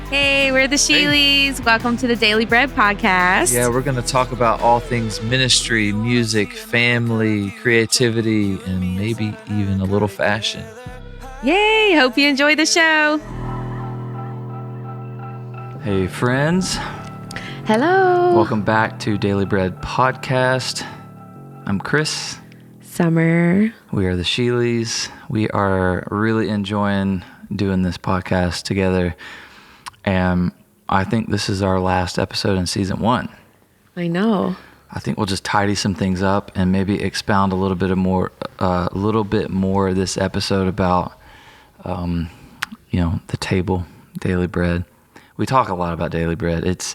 Hey, we're the Shealys. Welcome to the Daily Bread podcast. Yeah, we're going to talk about all things ministry, music, family, creativity, and maybe even a little fashion. Yay! Hope you enjoy the show. Hey, friends. Hello. Welcome back to Daily Bread podcast. I'm Chris. Summer. We are the Shealys. We are really enjoying doing this podcast together. And I think this is our last episode in season 1. I know. I think we'll just tidy some things up and maybe expound a little bit more this episode about, the table, daily bread. We talk a lot about daily bread. It's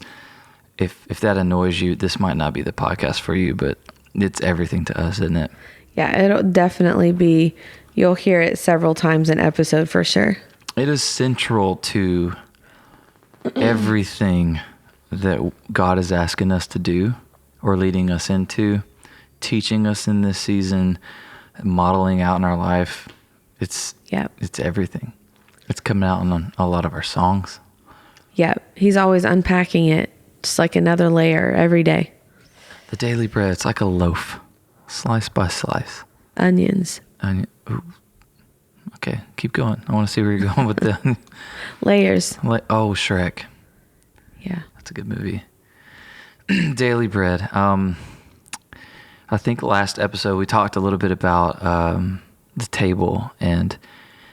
if that annoys you, this might not be the podcast for you, but it's everything to us, isn't it? Yeah, it'll definitely be. You'll hear it several times an episode for sure. It is central to everything that God is asking us to do or leading us into, teaching us in this season, modeling out in our life. It's everything. It's coming out in a lot of our songs. Yep. He's always unpacking it, just like another layer every day. The daily bread, it's like a loaf, slice by slice. Onions. Ooh. Okay, keep going. I want to see where you're going with the Layers. Shrek. Yeah. That's a good movie. Daily bread. I think last episode we talked a little bit about the table, and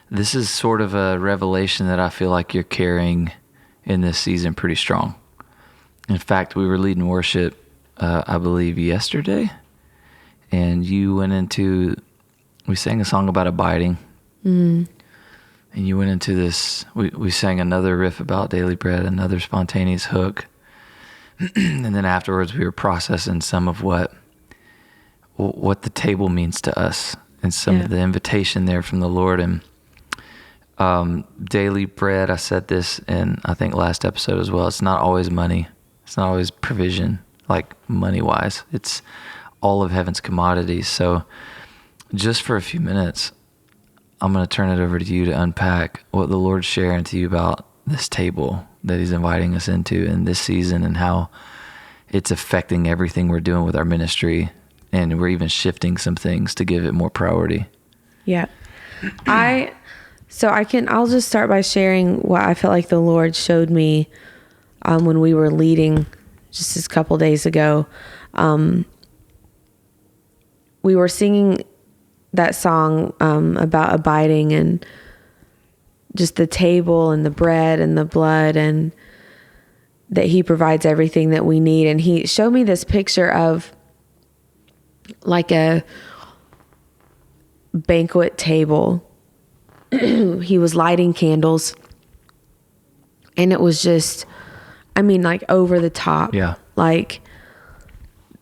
this is sort of a revelation that I feel like you're carrying in this season pretty strong. In fact, we were leading worship, I believe, yesterday, and we sang a song about abiding. And you went into this, we sang another riff about daily bread, another spontaneous hook. And then afterwards we were processing some of what the table means to us and some of the invitation there from the Lord. And daily bread, I said this in, I think, last episode as well. It's not always money. It's not always provision, like money-wise. It's all of heaven's commodities. So just for a few minutes, I'm going to turn it over to you to unpack what the Lord's sharing to you about this table that He's inviting us into in this season and how it's affecting everything we're doing with our ministry. And we're even shifting some things to give it more priority. Yeah. I'll just start by sharing what I felt like the Lord showed me when we were leading just a couple days ago. We were singing that song about abiding and just the table and the bread and the blood, and that He provides everything that we need. And He showed me this picture of like a banquet table. He was lighting candles, and it was just, like over the top. Yeah. Like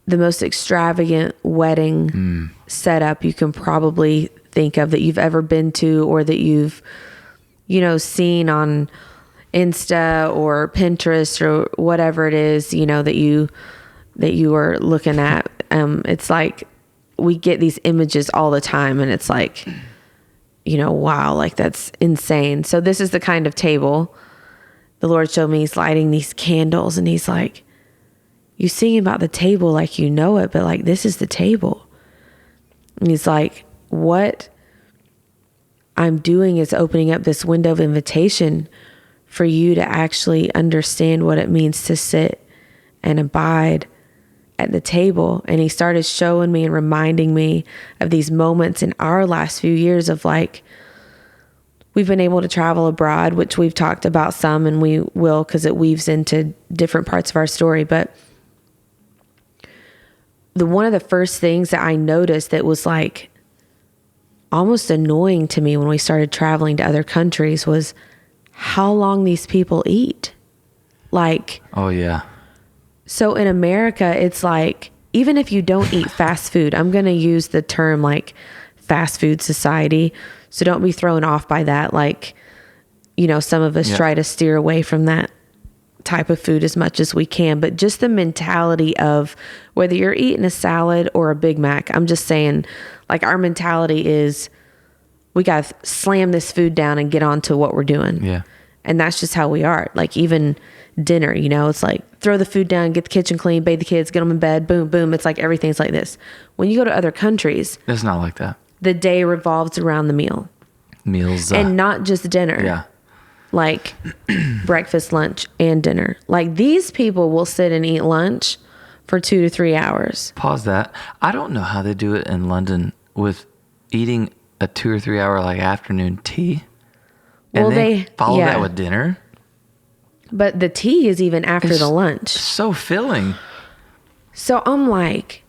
the most extravagant wedding setup you can probably think of that you've ever been to, or that you've, seen on Insta or Pinterest or whatever it is, that you are looking at. It's like we get these images all the time, and it's like, wow, like that's insane. So this is the kind of table the Lord showed me. He's lighting these candles, and He's like, you sing about the table like you know it, but like this is the table. And He's like, what I'm doing is opening up this window of invitation for you to actually understand what it means to sit and abide at the table. And He started showing me and reminding me of these moments in our last few years of like, we've been able to travel abroad, which we've talked about some, and we will, because it weaves into different parts of our story. But one of the first things that I noticed that was like almost annoying to me when we started traveling to other countries was how long these people eat. Like, oh yeah. So in America, it's like, even if you don't eat fast food, I'm going to use the term like fast food society. So don't be thrown off by that. Like, some of us try to steer away from that type of food as much as we can, but just the mentality of whether you're eating a salad or a Big Mac, I'm just saying, like, our mentality is we got to slam this food down and get on to what we're doing. Yeah. And that's just how we are. Like even dinner, you know, it's like throw the food down, get the kitchen clean, bathe the kids, get them in bed, boom, boom. It's like everything's like this. When you go to other countries, it's not like that. The day revolves around the meal. Meals. And not just dinner. Yeah. Like breakfast, lunch, and dinner. Like these people will sit and eat lunch for 2 to 3 hours. Pause that. I don't know how they do it in London with eating a 2 or 3 hour like afternoon tea. And they follow that with dinner. But the tea is even after the lunch. So filling. So I'm like,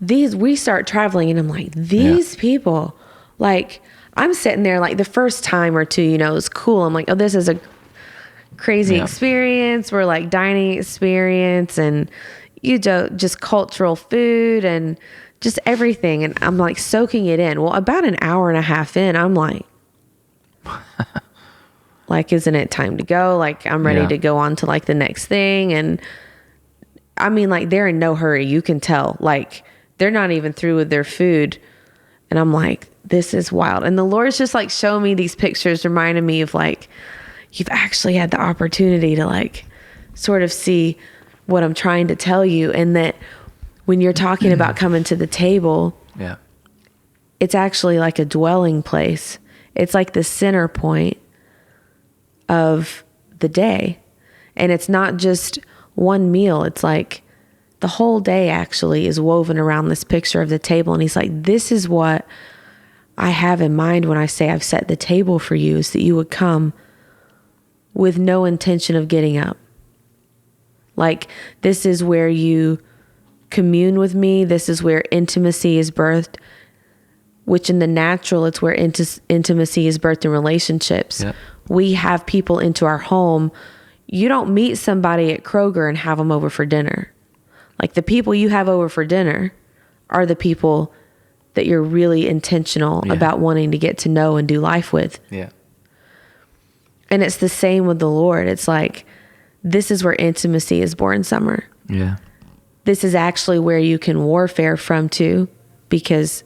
we start traveling and I'm like, these people, like, I'm sitting there like the first time or two, you know, it's cool. I'm like, oh, this is a crazy experience. We're like dining experience and you do just cultural food and just everything. And I'm like soaking it in. Well, about an hour and a half in, I'm like, isn't it time to go? Like, I'm ready to go on to like the next thing. And I mean, like, they're in no hurry. You can tell, like, they're not even through with their food. And I'm like, this is wild. And the Lord's just like showing me these pictures, reminding me of like, you've actually had the opportunity to like sort of see what I'm trying to tell you. And that when you're talking about coming to the table, it's actually like a dwelling place. It's like the center point of the day. And it's not just one meal. It's like the whole day actually is woven around this picture of the table. And he's like, this is what I have in mind when I say I've set the table for you, is that you would come with no intention of getting up. Like, this is where you commune with me. This is where intimacy is birthed, which in the natural, it's where intimacy is birthed in relationships. Yep. We have people into our home. You don't meet somebody at Kroger and have them over for dinner. Like, the people you have over for dinner are the people that you're really intentional about wanting to get to know and do life with. Yeah. And it's the same with the Lord. It's like, this is where intimacy is born, Summer. Yeah. This is actually where you can warfare from too, because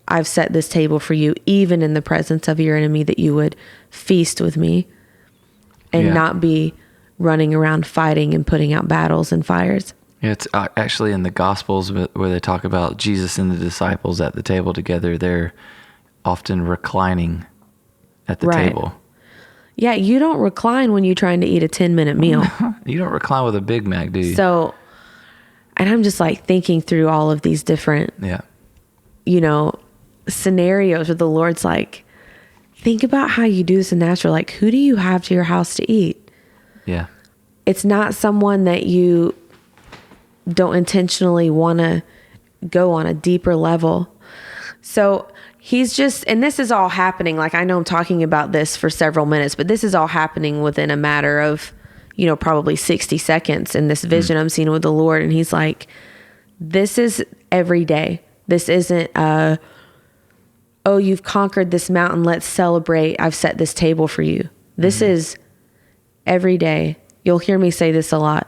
I've set this table for you, even in the presence of your enemy, that you would feast with me and not be running around fighting and putting out battles and fires. Yeah, it's actually in the Gospels where they talk about Jesus and the disciples at the table together. They're often reclining at the table. Yeah, you don't recline when you're trying to eat a 10-minute meal. You don't recline with a Big Mac, do you? So, and I'm just like thinking through all of these different, you know, scenarios where the Lord's like, think about how you do this in natural. Like, who do you have to your house to eat? Yeah. It's not someone that you don't intentionally want to go on a deeper level. So he's just, and this is all happening. Like, I know I'm talking about this for several minutes, but this is all happening within a matter of, you know, probably 60 seconds in this vision I'm seeing with the Lord. And he's like, this is every day. This isn't, oh, you've conquered this mountain. Let's celebrate. I've set this table for you. This is every day. You'll hear me say this a lot.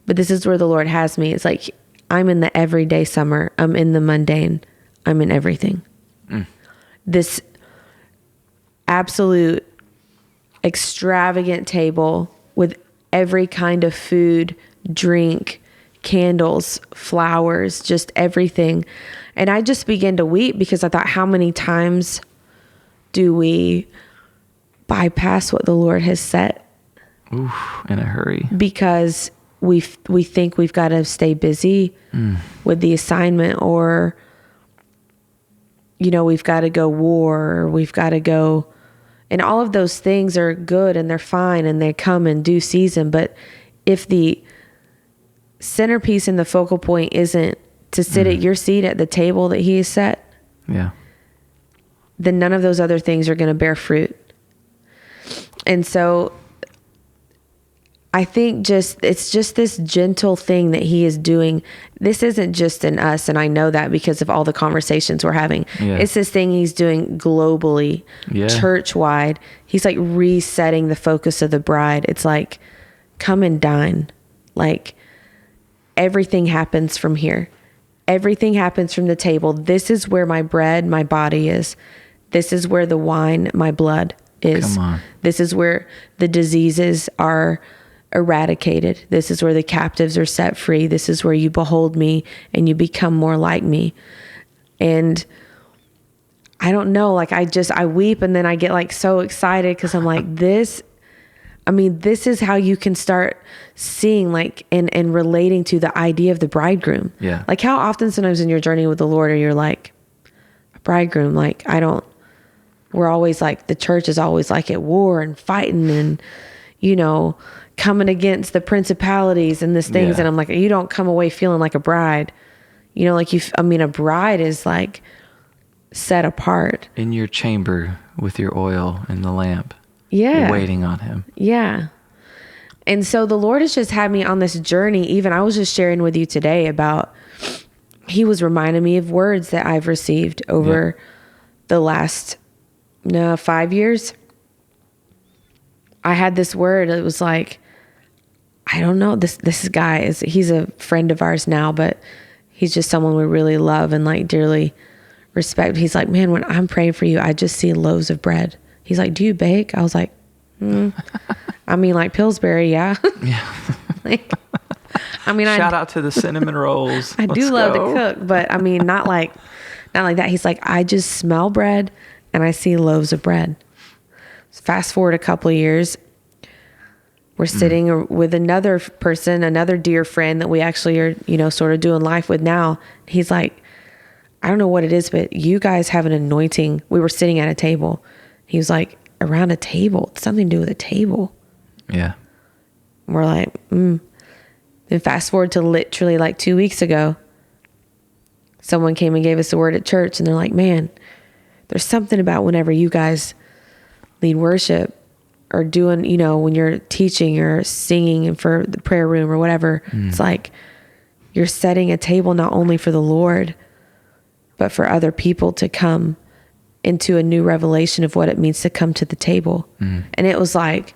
But this is where the Lord has me. It's like, I'm in the everyday, Summer. I'm in the mundane. I'm in everything. This absolute extravagant table with every kind of food, drink, candles, flowers, just everything. And I just began to weep because I thought, how many times do we bypass what the Lord has set? Oof, in a hurry. Because we think we've got to stay busy with the assignment, or, you know, we've got to go war, or we've got to go, and all of those things are good and they're fine and they come in due season. But if the centerpiece and the focal point isn't to sit at your seat at the table that he has set, then none of those other things are going to bear fruit. And so I think it's just this gentle thing that he is doing. This isn't just in us, and I know that because of all the conversations we're having. Yeah. It's this thing he's doing globally, church-wide. He's like resetting the focus of the bride. It's like, come and dine. Like, everything happens from here. Everything happens from the table. This is where my bread, my body is. This is where the wine, my blood is. Come on. This is where the diseases are eradicated. This is where the captives are set free. This is where you behold me and you become more like me. And I don't know, like I weep and then I get like so excited because I'm like, this is how you can start seeing like and relating to the idea of the bridegroom. Yeah. Like how often sometimes in your journey with the Lord are you're like, bridegroom, like we're always like, the church is always like at war and fighting and, you know, coming against the principalities and these things. Yeah. And I'm like, you don't come away feeling like a bride. You know, like a bride is like set apart. In your chamber with your oil and the lamp. Yeah. Waiting on him. Yeah. And so the Lord has just had me on this journey. Even I was just sharing with you today about, he was reminding me of words that I've received over the last 5 years. I had this word. It was like, I don't know, this guy he's a friend of ours now, but he's just someone we really love and like dearly respect. He's like, man, when I'm praying for you, I just see loaves of bread. He's like, do you bake? I was like, I mean, like Pillsbury, yeah. Yeah. Like, I mean, shout out to the cinnamon rolls. I do love to cook, but I mean, not like that. He's like, I just smell bread and I see loaves of bread. Fast forward a couple of years, we're sitting with another person, another dear friend that we actually are, you know, sort of doing life with now. He's like, I don't know what it is, but you guys have an anointing. We were sitting at a table. He was like, around a table, it's something to do with a table. Yeah. We're like, Then fast forward to literally like 2 weeks ago, someone came and gave us a word at church and they're like, man, there's something about whenever you guys lead worship or doing, you know, when you're teaching or singing and for the prayer room or whatever, it's like you're setting a table not only for the Lord, but for other people to come into a new revelation of what it means to come to the table. And it was like,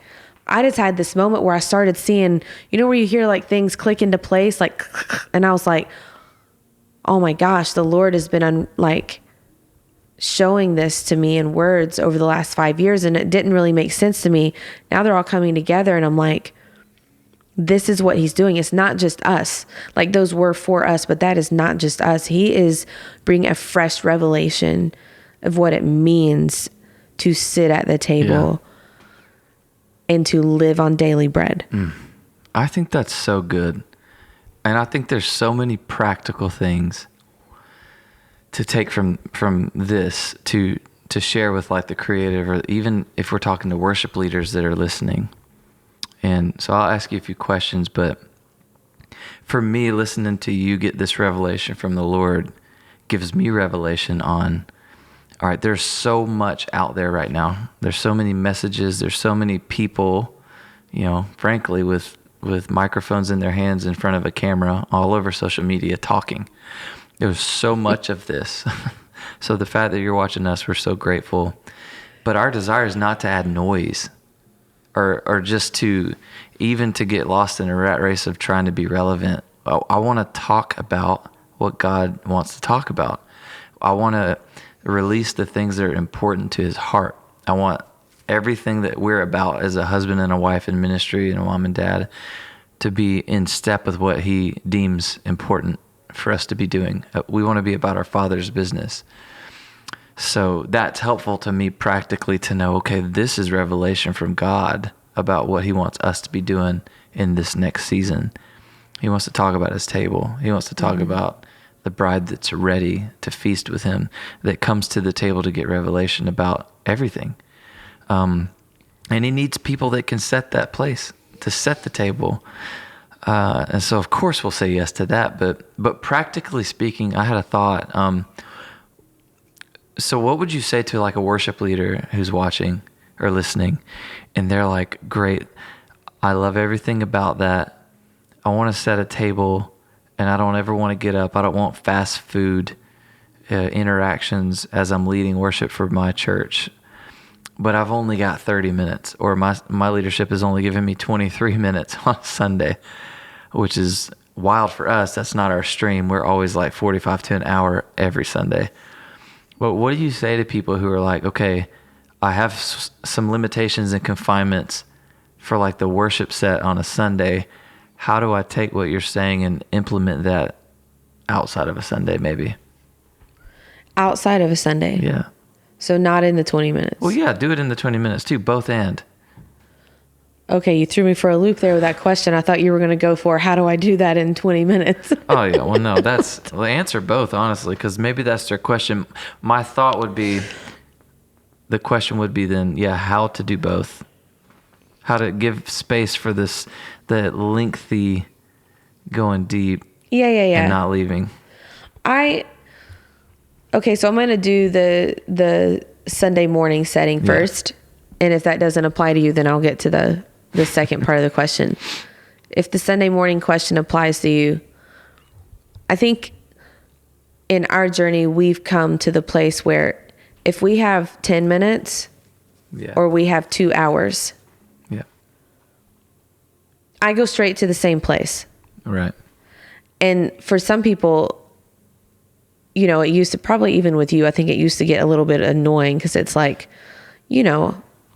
I just had this moment where I started seeing, you know, where you hear like things click into place, like, and I was like, oh my gosh, the Lord has been showing this to me in words over the last 5 years. And it didn't really make sense to me. Now they're all coming together and I'm like, this is what he's doing. It's not just us. Like those were for us, but that is not just us. He is bringing a fresh revelation of what it means to sit at the table and to live on daily bread. I think that's so good. And I think there's so many practical things to take from this to share with like the creative, or even if we're talking to worship leaders that are listening. And so I'll ask you a few questions, but for me, listening to you get this revelation from the Lord gives me revelation on, all right, there's so much out there right now. There's so many messages. There's so many people, you know, frankly, with microphones in their hands in front of a camera all over social media talking. There's so much of this. So the fact that you're watching us, we're so grateful. But our desire is not to add noise or just to get lost in a rat race of trying to be relevant. I want to talk about what God wants to talk about. I want to release the things that are important to his heart. I want everything that we're about as a husband and a wife in ministry and a mom and dad to be in step with what he deems important for us to be doing. We want to be about our Father's business. So that's helpful to me practically to know, okay, this is revelation from God about what he wants us to be doing in this next season. He wants to talk about his table. He wants to talk about the bride that's ready to feast with him, that comes to the table to get revelation about everything. And he needs people that can set that place, to set the table. And so of course we'll say yes to that, but practically speaking, I had a thought. So what would you say to like a worship leader who's watching or listening and they're like, great, I love everything about that. I want to set a table and I don't ever want to get up. I don't want fast food interactions as I'm leading worship for my church, but I've only got 30 minutes, or my leadership has only given me 23 minutes on Sunday, which is wild for us. That's not our stream. We're always like 45 to an hour every Sunday. But what do you say to people who are like, okay, I have some limitations and confinements for like the worship set on a Sunday. How do I take what you're saying and implement that outside of a Sunday, maybe? Outside of a Sunday? Yeah. So not in the 20 minutes? Well, yeah, do it in the 20 minutes too, both and. Okay, you threw me for a loop there with that question. I thought you were going to go for, how do I do that in 20 minutes? Oh, yeah. Well, no, well, answer both, honestly, because maybe that's their question. My thought would be, the question would be then, how to do both. How to give space for the lengthy going deep. Yeah. And not leaving. Okay, so I'm going to do the Sunday morning setting first. And if that doesn't apply to you, then I'll get to the second part of the question. If the Sunday morning question applies to you, I think in our journey, we've come to the place where if we have 10 minutes or we have 2 hours, I go straight to the same place. Right. And for some people, it used to, probably even with you, I think it used to get a little bit annoying because it's like,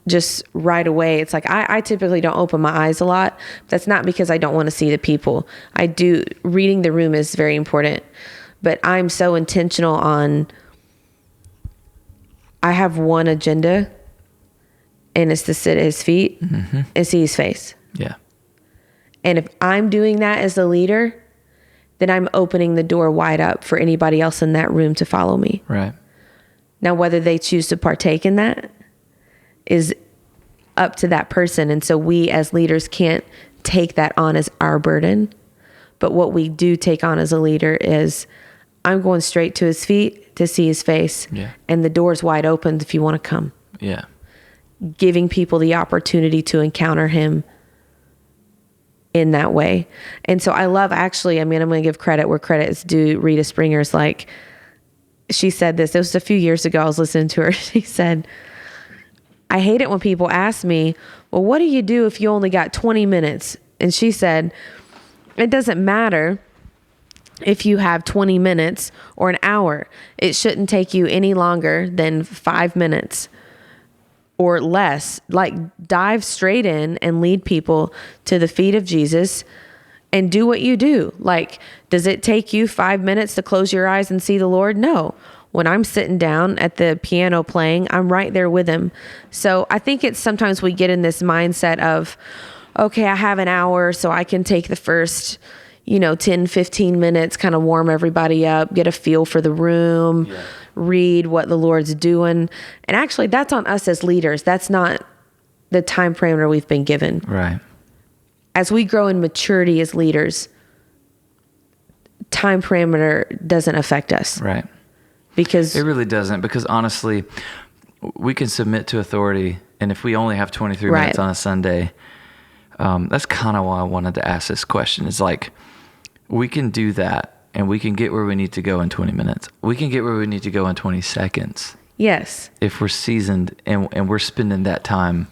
just right away. It's like, I typically don't open my eyes a lot. That's not because I don't want to see the people. Reading the room is very important, but I'm so intentional on, I have one agenda, and it's to sit at his feet and see his face. Yeah. And if I'm doing that as the leader, then I'm opening the door wide up for anybody else in that room to follow me. Right. Now, whether they choose to partake in that is up to that person. And so we as leaders can't take that on as our burden. But what we do take on as a leader is, I'm going straight to his feet to see his face. Yeah. And the door's wide open if you want to come. Yeah. Giving people the opportunity to encounter him in that way. And so I love, actually, I'm going to give credit where credit is due. Rita Springer's like, she said this was a few years ago. I was listening to her. She said, I hate it when people ask me, well, what do you do if you only got 20 minutes? And she said, it doesn't matter if you have 20 minutes or an hour. It shouldn't take you any longer than 5 minutes or less. Like, dive straight in and lead people to the feet of Jesus and do what you do. Like, does it take you 5 minutes to close your eyes and see the Lord? No. When I'm sitting down at the piano playing, I'm right there with him. So I think it's sometimes we get in this mindset of, okay, I have an hour, so I can take the first, 10, 15 minutes, kind of warm everybody up, get a feel for the room, read what the Lord's doing. And actually, that's on us as leaders. That's not the time parameter we've been given. Right. As we grow in maturity as leaders, time parameter doesn't affect us. Right. Because it really doesn't, because honestly, we can submit to authority. And if we only have 23 minutes on a Sunday, that's kind of why I wanted to ask this question. It's like, we can do that and we can get where we need to go in 20 minutes. We can get where we need to go in 20 seconds. Yes. If we're seasoned and we're spending that time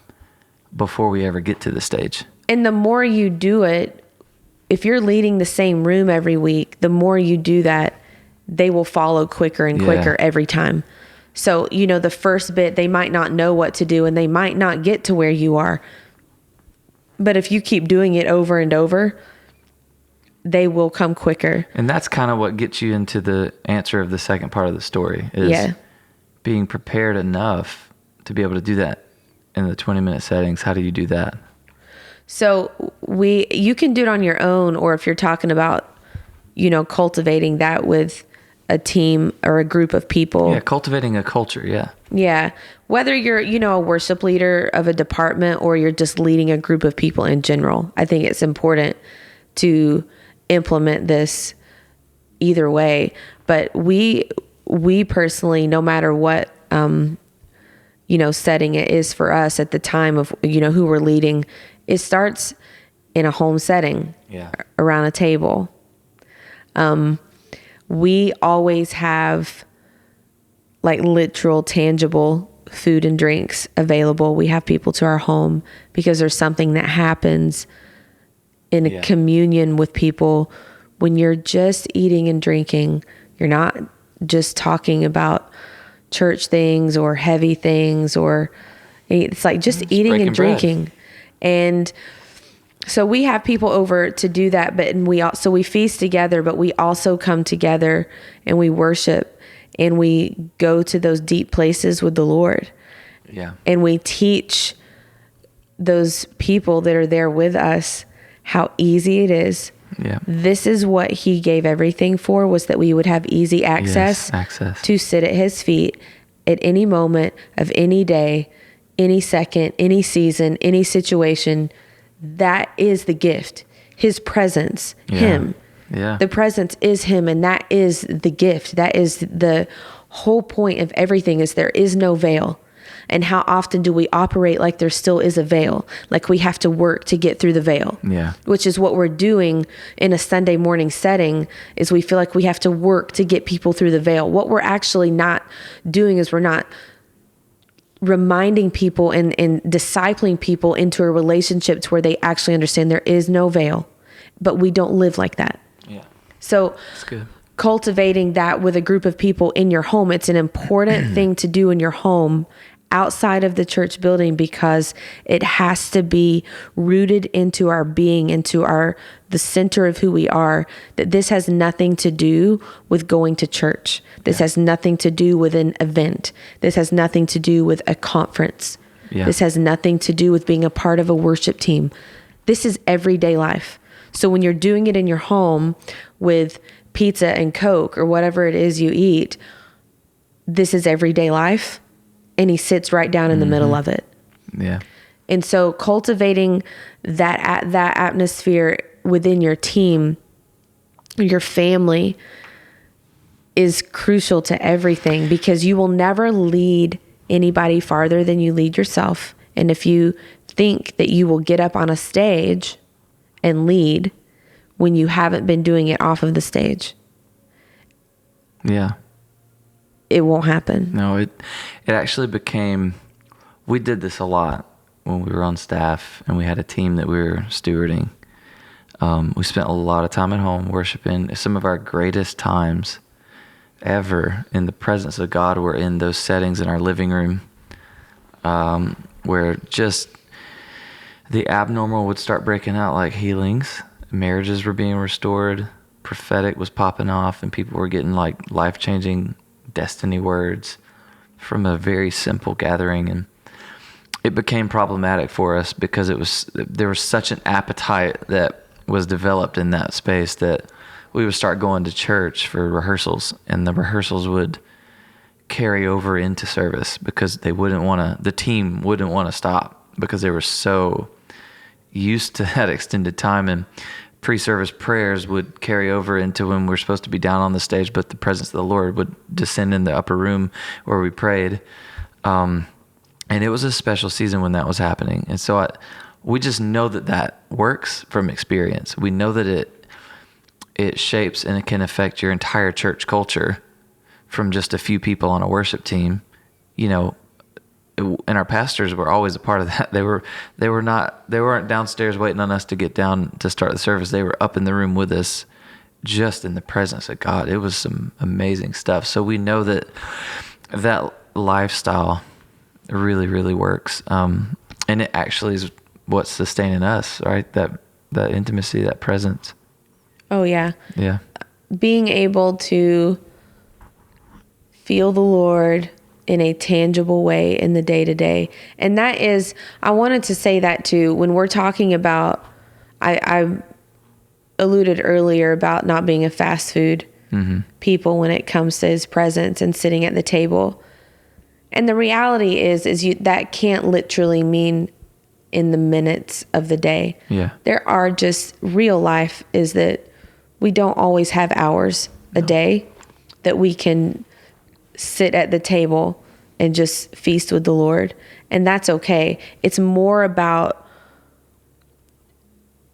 before we ever get to the stage. And the more you do it, if you're leading the same room every week, the more you do that, they will follow quicker and quicker every time. So, the first bit, they might not know what to do and they might not get to where you are. But if you keep doing it over and over, they will come quicker. And that's kind of what gets you into the answer of the second part of the story, is being prepared enough to be able to do that in the 20-minute settings. How do you do that? So you can do it on your own, or if you're talking about, cultivating that with a team or a group of people. Yeah, cultivating a culture, yeah. Yeah. Whether you're, a worship leader of a department or you're just leading a group of people in general, I think it's important to implement this either way. But we personally, no matter what, setting it is for us at the time of, who we're leading, it starts in a home setting around a table. We always have like literal, tangible food and drinks available. We have people to our home because there's something that happens in a communion with people when you're just eating and drinking. You're not just talking about, church things or heavy things, or it's like just eating and drinking. Bread. And so we have people over to do that, but we feast together, but we also come together and we worship and we go to those deep places with the Lord. Yeah. And we teach those people that are there with us how easy it is. Yeah. This is what he gave everything for, was that we would have easy access to sit at his feet at any moment of any day, any second, any season, any situation. That is the gift. His presence, him. Yeah. The presence is him, and that is the gift. That is the whole point of everything, is there is no veil. And how often do we operate like there still is a veil? Like we have to work to get through the veil. Yeah. Which is what we're doing in a Sunday morning setting, is we feel like we have to work to get people through the veil. What we're actually not doing is we're not reminding people and discipling people into a relationship to where they actually understand there is no veil, but we don't live like that. Yeah. So that's good. Cultivating that with a group of people in your home, it's an important thing to do in your home outside of the church building, because it has to be rooted into our being, into the center of who we are, that this has nothing to do with going to church. This has nothing to do with an event. This has nothing to do with a conference. Yeah. This has nothing to do with being a part of a worship team. This is everyday life. So when you're doing it in your home with pizza and Coke or whatever it is you eat, this is everyday life. And he sits right down in the middle of it. Yeah. And so cultivating that atmosphere within your team, your family, is crucial to everything, because you will never lead anybody farther than you lead yourself. And if you think that you will get up on a stage and lead when you haven't been doing it off of the stage, it won't happen. No, it actually became, we did this a lot when we were on staff and we had a team that we were stewarding. We spent a lot of time at home worshiping. Some of our greatest times ever in the presence of God were in those settings in our living room, where just the abnormal would start breaking out, like healings, marriages were being restored, prophetic was popping off, and people were getting like life-changing destiny words from a very simple gathering. And it became problematic for us because there was such an appetite that was developed in that space that we would start going to church for rehearsals, and the rehearsals would carry over into service because the team wouldn't want to stop, because they were so used to that extended time. And pre-service prayers would carry over into when we're supposed to be down on the stage, but the presence of the Lord would descend in the upper room where we prayed. And it was a special season when that was happening. And so we just know that works from experience. We know that it shapes and it can affect your entire church culture from just a few people on a worship team, and our pastors were always a part of that. They weren't downstairs waiting on us to get down to start the service. They were up in the room with us, just in the presence of God. It was some amazing stuff. So we know that lifestyle really, really works. And it actually is what's sustaining us, right? That intimacy, that presence. Oh yeah. Yeah. Being able to feel the Lord in a tangible way in the day-to-day. And that is, I wanted to say that too, when we're talking about, I alluded earlier about not being a fast food people when it comes to his presence and sitting at the table. And the reality is that can't literally mean in the minutes of the day. Yeah. There are just, real life is that we don't always have hours a day that we can sit at the table and just feast with the Lord. And that's okay. It's more about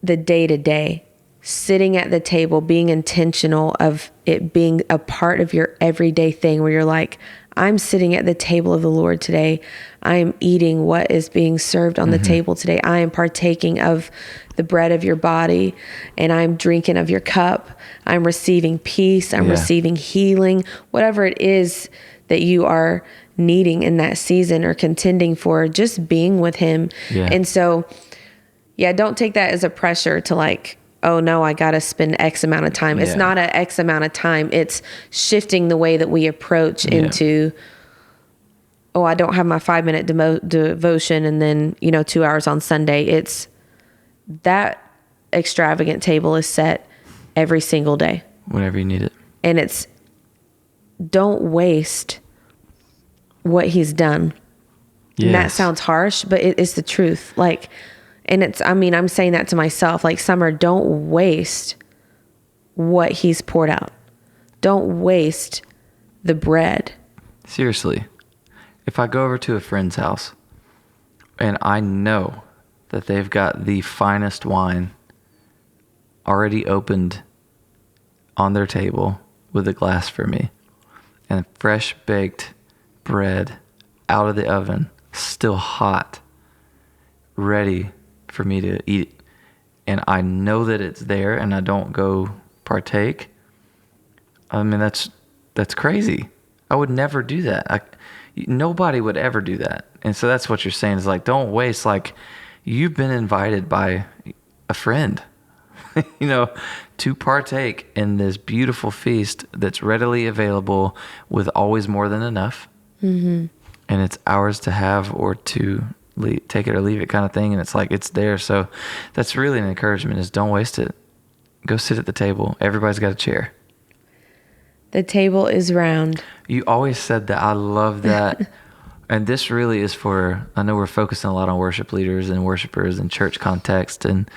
the day-to-day, sitting at the table, being intentional of it being a part of your everyday thing, where you're like, I'm sitting at the table of the Lord today. I am eating what is being served on the table today. I am partaking of the bread of your body, and I'm drinking of your cup. I'm receiving peace. I'm receiving healing, whatever it is that you are needing in that season or contending for, just being with him. Yeah. And so, yeah, don't take that as a pressure to like, oh no, I got to spend X amount of time. It's not an X amount of time. It's shifting the way that we approach into, oh, I don't have my 5-minute devotion and then, 2 hours on Sunday. It's that extravagant table is set every single day. Whenever you need it. And it's, don't waste what he's done. Yes. And that sounds harsh, but it's the truth. Like, and it's, I'm saying that to myself, like, Summer, don't waste what he's poured out. Don't waste the bread. Seriously. If I go over to a friend's house and I know that they've got the finest wine already opened on their table with a glass for me and fresh baked bread out of the oven, still hot, ready for me to eat, and I know that it's there and I don't go partake, that's crazy. I would never do that. Nobody would ever do that. And so that's what you're saying is like, don't waste, like, you've been invited by a friend, to partake in this beautiful feast that's readily available with always more than enough. Mm-hmm. And it's ours to have or to take it or leave it kind of thing. And it's like, it's there. So that's really an encouragement, is don't waste it. Go sit at the table. Everybody's got a chair. The table is round. You always said that. I love that. And this really is for, I know we're focusing a lot on worship leaders and worshipers and church context. And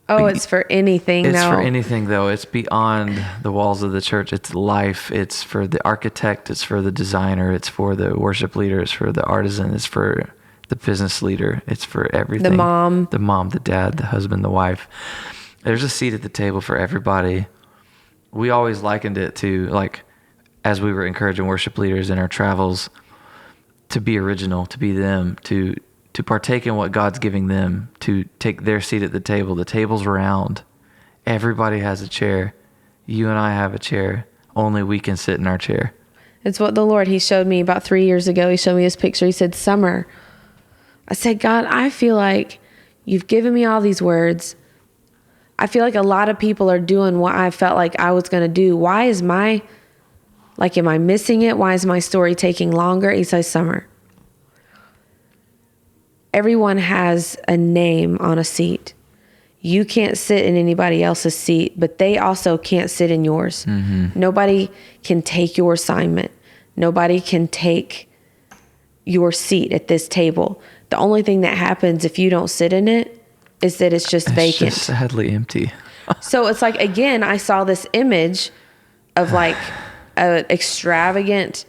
it's for anything. It's for anything, though. It's beyond the walls of the church. It's life. It's for the architect. It's for the designer. It's for the worship leader. It's for the artisan. It's for the business leader. It's for everything. The mom, the dad, the husband, the wife. There's a seat at the table for everybody. We always likened it to, like, as we were encouraging worship leaders in our travels, to be original, to be them, to partake in what God's giving them, to take their seat at the table. The table's round. Everybody has a chair. You and I have a chair. Only we can sit in our chair. It's what the Lord, he showed me about 3 years ago. He showed me this picture. He said, Summer. I said, God, I feel like you've given me all these words. I feel like a lot of people are doing what I felt like I was going to do. Why is am I missing it? Why is my story taking longer? He says, Summer, everyone has a name on a seat. You can't sit in anybody else's seat, but they also can't sit in yours. Mm-hmm. Nobody can take your assignment. Nobody can take your seat at this table. The only thing that happens if you don't sit in it is that it's just vacant. It's just sadly empty. So it's like, again, I saw this image of like an extravagant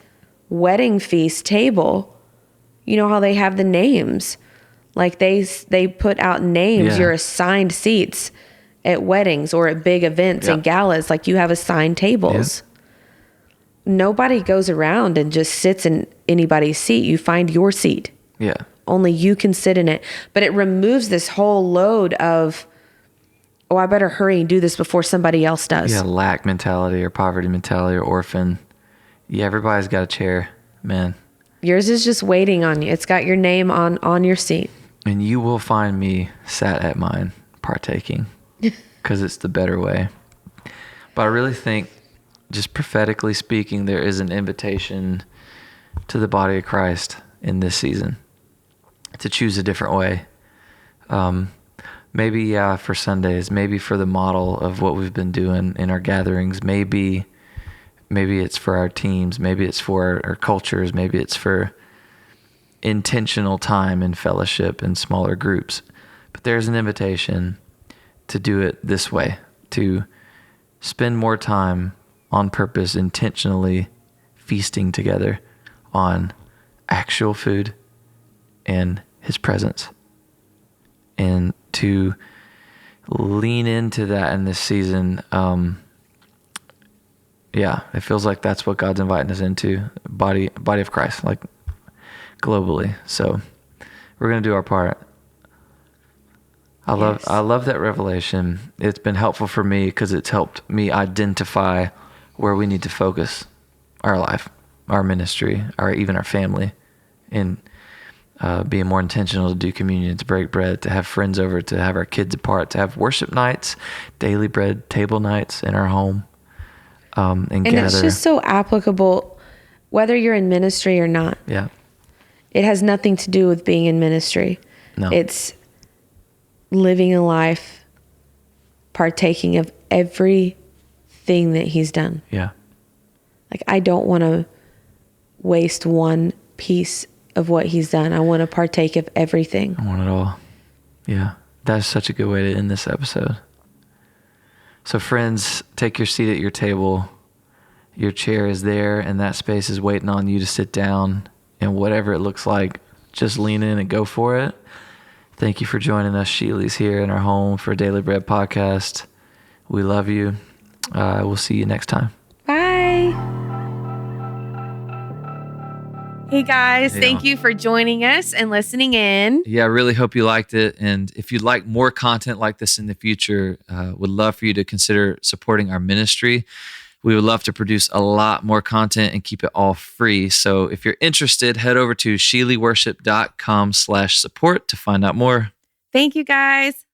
wedding feast table. You know how they have the names? Like they put out names, your assigned seats at weddings or at big events and galas. Like you have assigned tables. Nobody goes around and just sits in anybody's seat. You find your seat. Yeah. Only you can sit in it. But it removes this whole load of, oh, I better hurry and do this before somebody else does. Yeah, lack mentality or poverty mentality or orphan. Yeah, everybody's got a chair, man. Yours is just waiting on you. It's got your name on your seat. And you will find me sat at mine partaking because it's the better way. But I really think, just prophetically speaking, there is an invitation to the body of Christ in this season to choose a different way. Maybe, for Sundays, maybe for the model of what we've been doing in our gatherings. Maybe it's for our teams. Maybe it's for our cultures. Maybe it's for intentional time and fellowship in smaller groups. But there's an invitation to do it this way, to spend more time on purpose, intentionally feasting together on actual food and his presence, and to lean into that in this season. It feels like that's what God's inviting us into, body of Christ, like globally. So we're going to do our part. I love that revelation. It's been helpful for me because it's helped me identify where we need to focus our life. our ministry, even our family, and being more intentional to do communion, to break bread, to have friends over, to have our kids apart, to have worship nights, daily bread table nights in our home, and gather. It's just so applicable, whether you're in ministry or not. Yeah. It has nothing to do with being in ministry. No. It's living a life, partaking of everything that he's done. Yeah. Like, I don't want to waste one piece of what he's done. I want to partake of everything. I want it all. Yeah. That's such a good way to end this episode. So friends, take your seat at your table. Your chair is there, and that space is waiting on you to sit down. And whatever it looks like, just lean in and go for it. Thank you for joining us, Shealys, here in our home for Daily Bread Podcast. We love you. We'll see you next time. Bye. Hey guys, thank you for joining us and listening in. Yeah, I really hope you liked it. And if you'd like more content like this in the future, would love for you to consider supporting our ministry. We would love to produce a lot more content and keep it all free. So if you're interested, head over to Shealyworship.com/support to find out more. Thank you guys.